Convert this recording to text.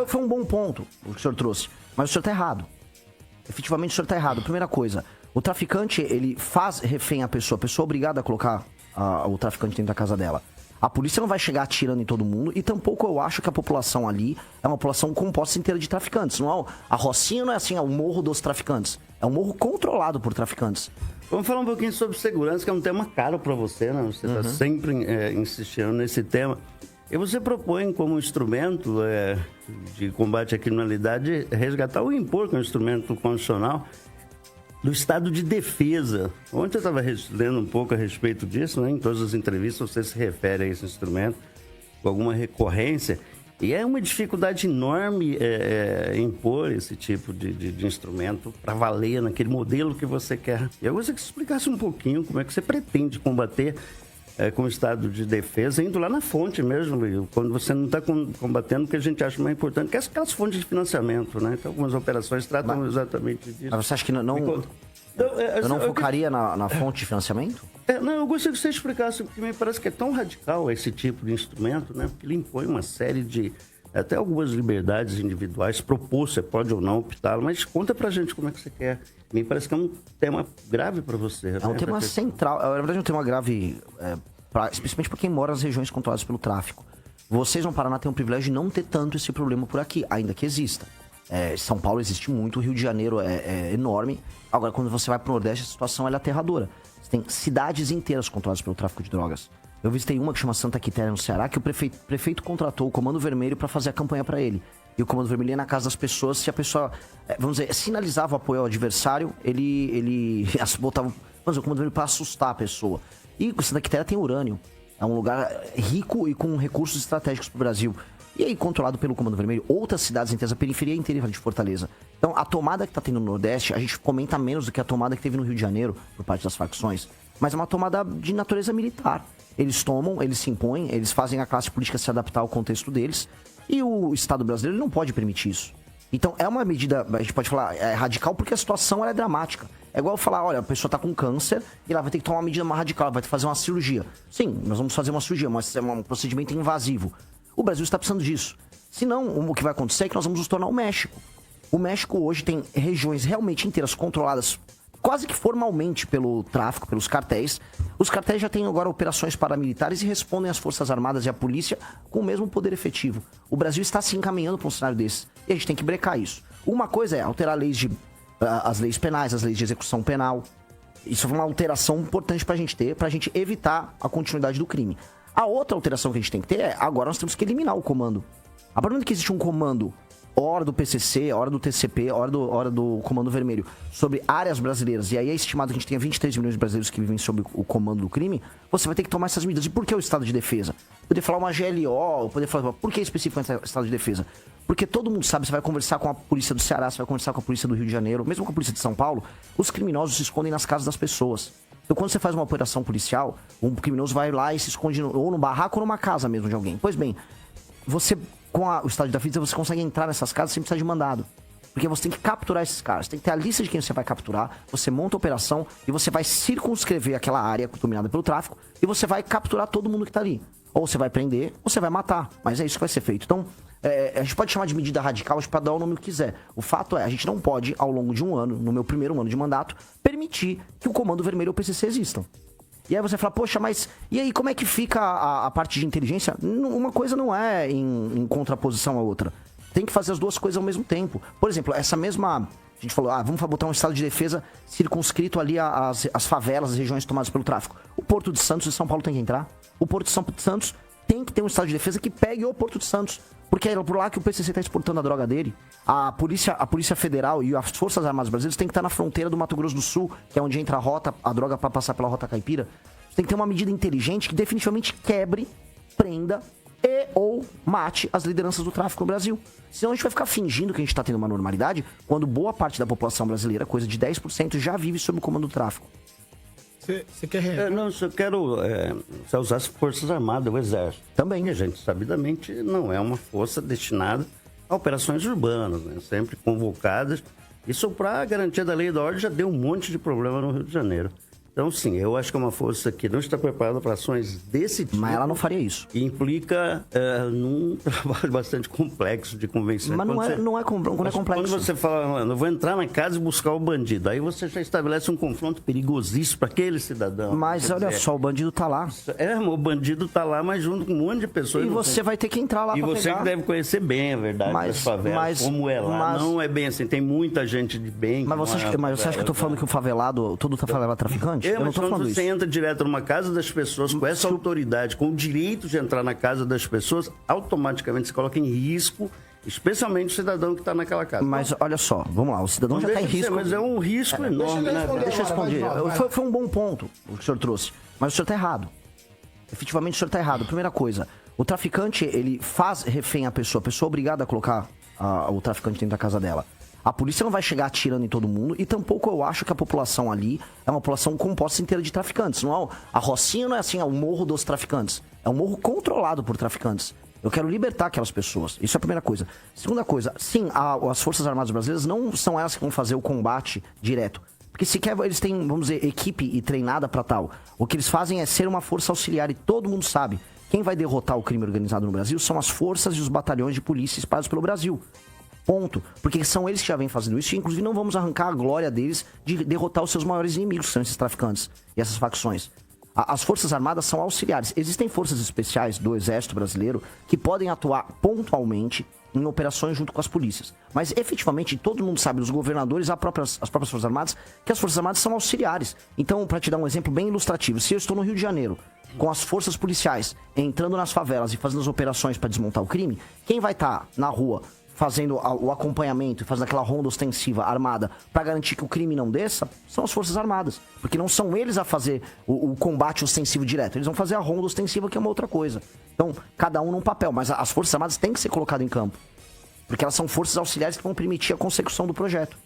Foi um bom ponto o que o senhor trouxe, mas o senhor está errado. Efetivamente o senhor está errado. Primeira coisa, o traficante, ele faz refém a pessoa é obrigada a colocar o traficante dentro da casa dela. A polícia não vai chegar atirando em todo mundo e tampouco eu acho que a população ali é uma população composta inteira de traficantes. Não é, a Rocinha não é assim, é o morro dos traficantes. É um morro controlado por traficantes. Vamos falar um pouquinho sobre segurança, que é um tema caro para você, né? Você está sempre insistindo nesse tema. E você propõe como instrumento de combate à criminalidade resgatar o impor, que é um instrumento constitucional, do estado de defesa. Ontem eu estava lendo um pouco a respeito disso, né? Em todas as entrevistas você se refere a esse instrumento com alguma recorrência. E é uma dificuldade enorme impor esse tipo de instrumento para valer naquele modelo que você quer. E eu gostaria que você explicasse um pouquinho como é que você pretende combater com o estado de defesa, indo lá na fonte mesmo, quando você não está combatendo o que a gente acha mais importante, que é aquelas fontes de financiamento, né? Então, algumas operações tratam exatamente disso. Mas você acha que eu não focaria na fonte de financiamento? Não, eu gostaria que você explicasse, porque me parece que é tão radical esse tipo de instrumento, né? Porque ele impõe uma série de, até algumas liberdades individuais, propor, você pode ou não optá-lo, mas conta pra gente como é que você quer. Me parece que é um tema grave para você. É um tema central, na verdade é um tema grave, especialmente para quem mora nas regiões controladas pelo tráfico. Vocês no Paraná têm o privilégio de não ter tanto esse problema por aqui, ainda que exista. São Paulo existe muito, o Rio de Janeiro é enorme. Agora, quando você vai pro Nordeste, a situação é aterradora. Você tem cidades inteiras controladas pelo tráfico de drogas. Eu visitei uma que chama Santa Quitéria, no Ceará, que o prefeito contratou o Comando Vermelho para fazer a campanha para ele. E o Comando Vermelho ia na casa das pessoas, se a pessoa, vamos dizer, sinalizava o apoio ao adversário, ele botava, vamos dizer, o Comando Vermelho para assustar a pessoa. E Santa Quitéria tem urânio. É um lugar rico e com recursos estratégicos para o Brasil. E aí, controlado pelo Comando Vermelho, outras cidades inteiras, a periferia inteira de Fortaleza. Então, a tomada que está tendo no Nordeste, a gente comenta menos do que a tomada que teve no Rio de Janeiro, por parte das facções. Mas é uma tomada de natureza militar. Eles tomam, eles se impõem, eles fazem a classe política se adaptar ao contexto deles. E o Estado brasileiro não pode permitir isso. Então, é uma medida, a gente pode falar, radical, porque a situação é dramática. É igual falar, olha, a pessoa está com câncer e ela vai ter que tomar uma medida mais radical, ela vai ter que fazer uma cirurgia. Sim, nós vamos fazer uma cirurgia, mas é um procedimento invasivo. O Brasil está precisando disso. Senão, o que vai acontecer é que nós vamos nos tornar o México. O México hoje tem regiões realmente inteiras controladas quase que formalmente pelo tráfico, pelos cartéis. Os cartéis já têm agora operações paramilitares e respondem às Forças Armadas e à polícia com o mesmo poder efetivo. O Brasil está se encaminhando para um cenário desse. E a gente tem que brecar isso. Uma coisa é alterar as leis penais, as leis de execução penal. Isso é uma alteração importante para a gente ter, para a gente evitar a continuidade do crime. A outra alteração que a gente tem que ter agora nós temos que eliminar o comando. A partir do momento que existe um comando, hora do PCC, hora do TCP, hora do Comando Vermelho, sobre áreas brasileiras, e aí é estimado que a gente tenha 23 milhões de brasileiros que vivem sob o comando do crime, você vai ter que tomar essas medidas. E por que o estado de defesa? Poder falar uma GLO, poder falar, por que especificamente o estado de defesa? Porque todo mundo sabe, você vai conversar com a polícia do Ceará, você vai conversar com a polícia do Rio de Janeiro, mesmo com a polícia de São Paulo, os criminosos se escondem nas casas das pessoas. Então, quando você faz uma operação policial, um criminoso vai lá e se esconde ou no barraco ou numa casa mesmo de alguém. Pois bem, você, com o estado de defesa, você consegue entrar nessas casas sem precisar de mandado. Porque você tem que capturar esses caras. Tem que ter a lista de quem você vai capturar, você monta a operação e você vai circunscrever aquela área dominada pelo tráfico e você vai capturar todo mundo que tá ali. Ou você vai prender, ou você vai matar. Mas é isso que vai ser feito. Então, a gente pode chamar de medida radical para dar o nome que quiser. O fato é, a gente não pode, ao longo de um ano, no meu primeiro ano de mandato, permitir que o Comando Vermelho ou o PCC existam. E aí você fala, poxa, mas e aí como é que fica a parte de inteligência? Uma coisa não é em contraposição à outra. Tem que fazer as duas coisas ao mesmo tempo. Por exemplo, essa mesma... A gente falou, vamos botar um estado de defesa circunscrito ali às favelas, as regiões tomadas pelo tráfico. O Porto de Santos e São Paulo tem que entrar. O Porto de São Santos tem que ter um estado de defesa que pegue o Porto de Santos. Porque é por lá que o PCC está exportando a droga dele. A Polícia Federal e as Forças Armadas Brasileiras têm que estar na fronteira do Mato Grosso do Sul, que é onde entra a droga para passar pela Rota Caipira. Você tem que ter uma medida inteligente que definitivamente quebre, prenda e ou mate as lideranças do tráfico no Brasil. Senão a gente vai ficar fingindo que a gente está tendo uma normalidade, quando boa parte da população brasileira, coisa de 10%, já vive sob o comando do tráfico. Você quer... Não, eu quero usar as Forças Armadas, o Exército. Também. E a gente, sabidamente, não é uma força destinada a operações urbanas, né? Sempre convocadas. Isso, para a garantia da lei e da ordem, já deu um monte de problema no Rio de Janeiro. Então, sim, eu acho que é uma força que não está preparada para ações desse tipo. Mas ela não faria isso. E implica num trabalho bastante complexo de convencimento. Mas não é complexo. Quando você fala, eu vou entrar na casa e buscar o bandido, aí você já estabelece um confronto perigosíssimo para aquele cidadão. Mas olha só, o bandido tá lá. O bandido tá lá, mas junto com um monte de pessoas. E você vai ter que entrar lá e pra você pegar. que deve conhecer bem a verdade das favelas, como é lá. Não é bem assim, tem muita gente de bem. Mas você acha que eu tô falando que o favelado, todo favelado é traficante? Eu não tô falando isso. Você entra direto numa casa das pessoas com essa autoridade, com o direito de entrar na casa das pessoas, automaticamente se coloca em risco, especialmente o cidadão que está naquela casa. Mas olha só, vamos lá, o cidadão já está em risco. Mas é um risco enorme, né? Deixa eu responder. Foi um bom ponto o que o senhor trouxe, mas o senhor está errado. Efetivamente o senhor está errado. Primeira coisa, o traficante, ele faz refém a pessoa é obrigada a colocar o traficante dentro da casa dela. A polícia não vai chegar atirando em todo mundo e tampouco eu acho que a população ali é uma população composta inteira de traficantes. Não é, a Rocinha não é assim, é o morro dos traficantes. É um morro controlado por traficantes. Eu quero libertar aquelas pessoas. Isso é a primeira coisa. Segunda coisa, sim, as Forças Armadas Brasileiras não são elas que vão fazer o combate direto. Porque sequer eles têm, vamos dizer, equipe e treinada para tal. O que eles fazem é ser uma força auxiliar e todo mundo sabe. Quem vai derrotar o crime organizado no Brasil são as forças e os batalhões de polícia espalhados pelo Brasil. Ponto. Porque são eles que já vêm fazendo isso e, inclusive, não vamos arrancar a glória deles de derrotar os seus maiores inimigos, que são esses traficantes e essas facções. As Forças Armadas são auxiliares. Existem forças especiais do Exército Brasileiro que podem atuar pontualmente em operações junto com as polícias. Mas, efetivamente, todo mundo sabe, os governadores, as próprias Forças Armadas, que as Forças Armadas são auxiliares. Então, para te dar um exemplo bem ilustrativo, se eu estou no Rio de Janeiro com as forças policiais entrando nas favelas e fazendo as operações para desmontar o crime, quem vai estar na rua fazendo o acompanhamento e fazendo aquela ronda ostensiva armada para garantir que o crime não desça, são as Forças Armadas. Porque não são eles a fazer o combate ostensivo direto. Eles vão fazer a ronda ostensiva, que é uma outra coisa. Então, cada um num papel. Mas as Forças Armadas têm que ser colocadas em campo. Porque elas são forças auxiliares que vão permitir a consecução do projeto.